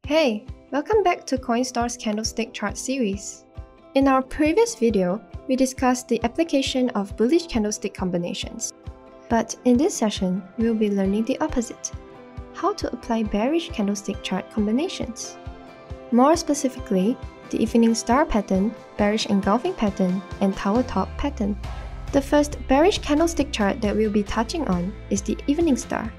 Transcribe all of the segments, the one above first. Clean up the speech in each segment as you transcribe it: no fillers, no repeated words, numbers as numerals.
Hey, welcome back to Coinstore's Candlestick chart series. In our previous video, we discussed the application of bullish candlestick combinations. But in this session, we'll be learning the opposite: how to apply bearish candlestick chart combinations. More specifically, the evening star pattern, bearish engulfing pattern, and tower top pattern. The first bearish candlestick chart that we'll be touching on is the evening star.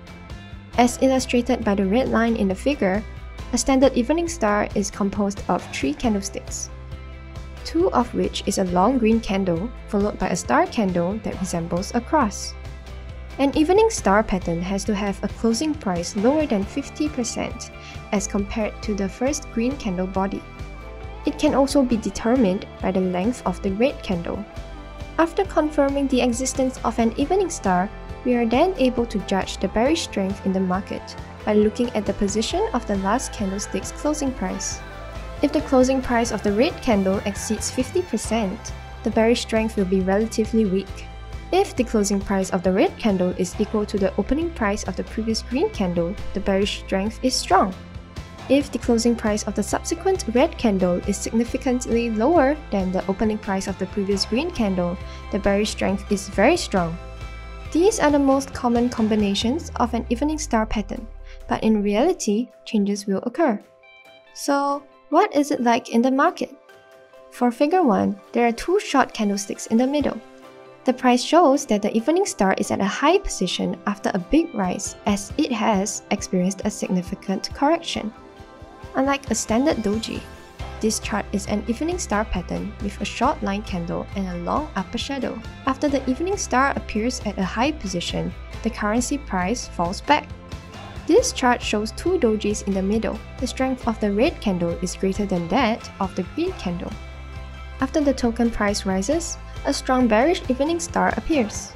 As illustrated by the red line in the figure, a standard evening star is composed of 3 candlesticks, 2 of which is a long green candle followed by a star candle that resembles a cross. An evening star pattern has to have a closing price lower than 50% as compared to the first green candle body. It can also be determined by the length of the red candle. After confirming the existence of an evening star, we are then able to judge the bearish strength in the market by looking at the position of the last candlestick's closing price. If the closing price of the red candle exceeds 50%, the bearish strength will be relatively weak. If the closing price of the red candle is equal to the opening price of the previous green candle, the bearish strength is strong. If the closing price of the subsequent red candle is significantly lower than the opening price of the previous green candle, the bearish strength is very strong. These are the most common combinations of an evening star pattern, but in reality, changes will occur. So, what is it like in the market? For figure 1, there are 2 short candlesticks in the middle. The price shows that the evening star is at a high position after a big rise, as it has experienced a significant correction. Unlike a standard doji, this chart is an evening star pattern with a short line candle and a long upper shadow. After the evening star appears at a high position, the currency price falls back. This chart shows 2 dojis in the middle. The strength of the red candle is greater than that of the green candle. After the token price rises, a strong bearish evening star appears.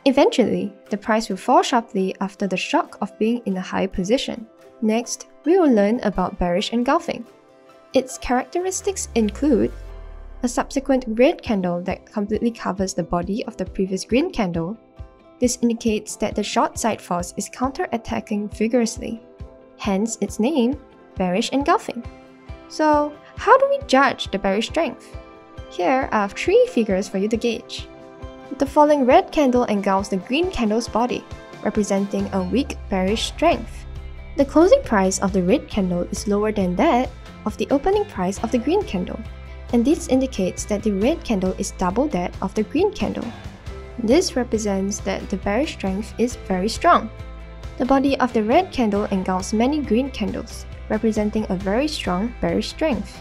Eventually, the price will fall sharply after the shock of being in a high position. Next, we will learn about bearish engulfing. Its characteristics include a subsequent red candle that completely covers the body of the previous green candle. This indicates that the short side force is counter-attacking vigorously, hence its name, bearish engulfing. So, how do we judge the bearish strength? Here I have 3 figures for you to gauge. The falling red candle engulfs the green candle's body, representing a weak bearish strength. The closing price of the red candle is lower than that of the opening price of the green candle, and this indicates that the red candle is double that of the green candle. This represents that the bearish strength is very strong. The body of the red candle engulfs many green candles, representing a very strong bearish strength.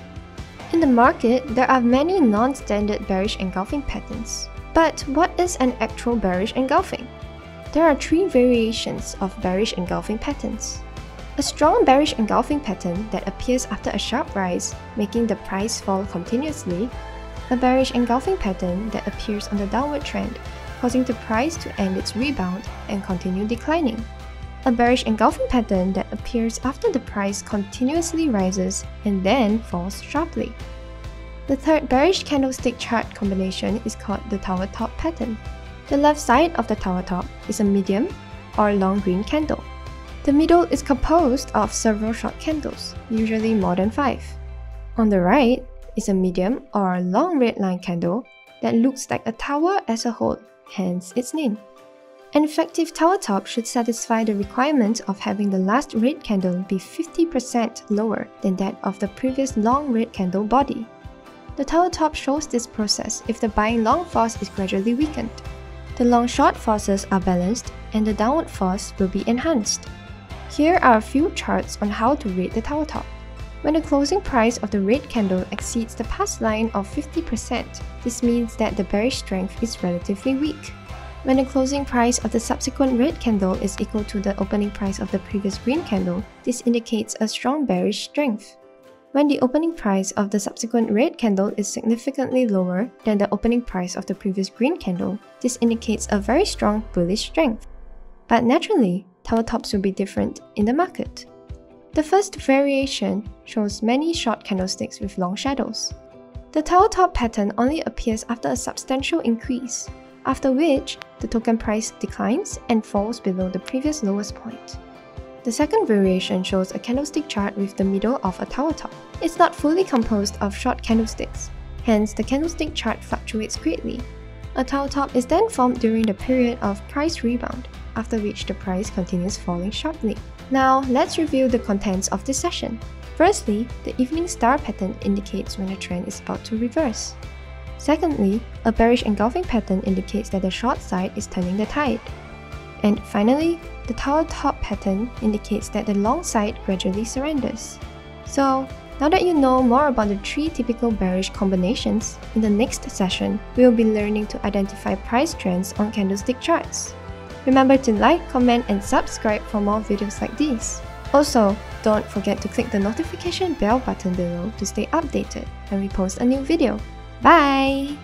In the market, there are many non-standard bearish engulfing patterns. But what is an actual bearish engulfing? There are 3 variations of bearish engulfing patterns. A strong bearish engulfing pattern that appears after a sharp rise, making the price fall continuously. A bearish engulfing pattern that appears on the downward trend, causing the price to end its rebound and continue declining. A bearish engulfing pattern that appears after the price continuously rises and then falls sharply. The third bearish candlestick chart combination is called the tower top pattern. The left side of the tower top is a medium or long green candle. The middle is composed of several short candles, usually more than 5. On the right is a medium or long red line candle that looks like a tower as a whole, hence its name. An effective tower top should satisfy the requirement of having the last red candle be 50% lower than that of the previous long red candle body. The tower top shows this process if the buying long force is gradually weakened. The long short forces are balanced and the downward force will be enhanced. Here are a few charts on how to rate the tower top. When the closing price of the red candle exceeds the past line of 50%, this means that the bearish strength is relatively weak. When the closing price of the subsequent red candle is equal to the opening price of the previous green candle, this indicates a strong bearish strength. When the opening price of the subsequent red candle is significantly lower than the opening price of the previous green candle, this indicates a very strong bullish strength. But naturally, tower tops will be different in the market. The first variation shows many short candlesticks with long shadows. The tower top pattern only appears after a substantial increase, after which the token price declines and falls below the previous lowest point. The second variation shows a candlestick chart with the middle of a tower top. It's not fully composed of short candlesticks, hence the candlestick chart fluctuates greatly. A tower top is then formed during the period of price rebound, after which the price continues falling sharply. Now, let's review the contents of this session. Firstly, the evening star pattern indicates when a trend is about to reverse. Secondly, a bearish engulfing pattern indicates that the short side is turning the tide. And finally, the tower top pattern indicates that the long side gradually surrenders. So, now that you know more about the 3 typical bearish combinations, in the next session, we will be learning to identify price trends on candlestick charts. Remember to like, comment, and subscribe for more videos like these. Also, don't forget to click the notification bell button below to stay updated when we post a new video. Bye!